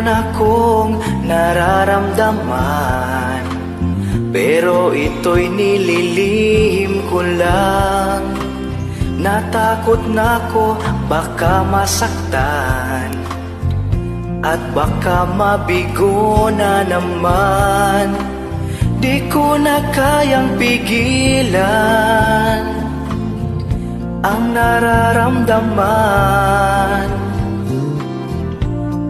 akong nararamdaman, pero ito'y nililihim ko lang. Natakot na ko baka masaktan, at baka mabigo na naman. Di ko na kayang pigilan ang nararamdaman.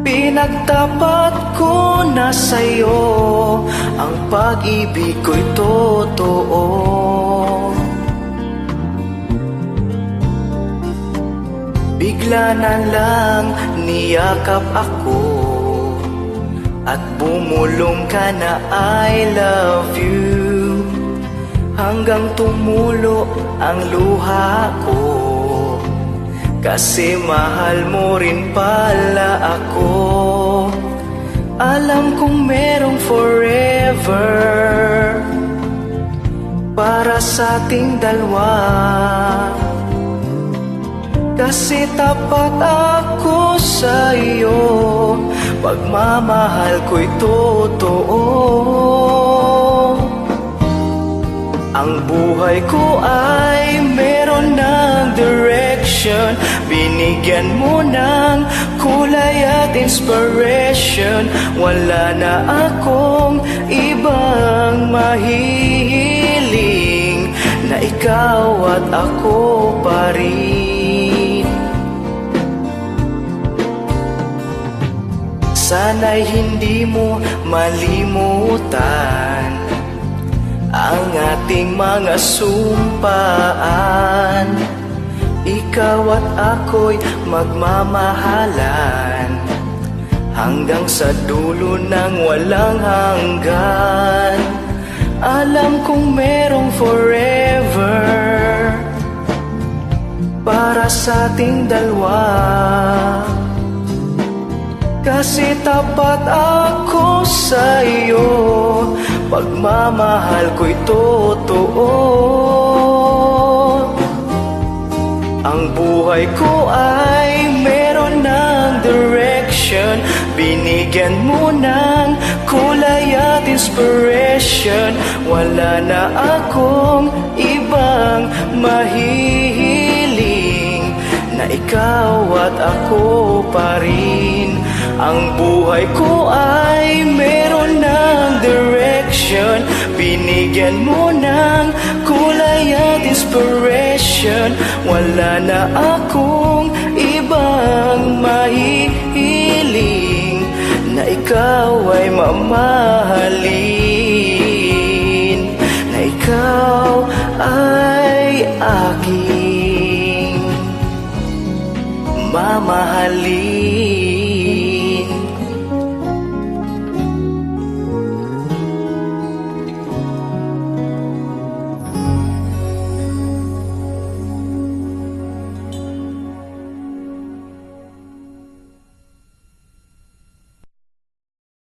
Pinagtapat ko na sa'yo, ang pag-ibig ko'y totoo. Bigla na lang niyakap ako, at bumulong ka na I love you, hanggang tumulo ang luha ko. Kasi mahal mo rin pala ako. Alam kong merong forever para sa ating dalawa. Kasi tapat ako sa iyo, pagmamahal ko'y totoo. Ang buhay ko ay meron ng direction, binigyan mo ng kulay at inspiration. Wala na akong ibang mahihiling, na ikaw at ako pa rin. Sana'y hindi mo malimutan ang ating mga sumpaan. Ikaw at ako'y magmamahalan hanggang sa dulo ng walang hanggan. Alam kong merong forever para sa ating dalawa. Kasi tapat ako sa iyo, pagmamahal ko'y totoo. Ang buhay ko ay meron ng direction, binigyan mo ng kulay at inspiration. Wala na akong ibang mahihiling, na ikaw at ako pa rin. Ang buhay ko ay meron ng direction, binigyan mo ng kulay at inspiration. Wala na akong ibang mahihiling, na ikaw ay mamahalin, na ikaw ay aking mamahalin.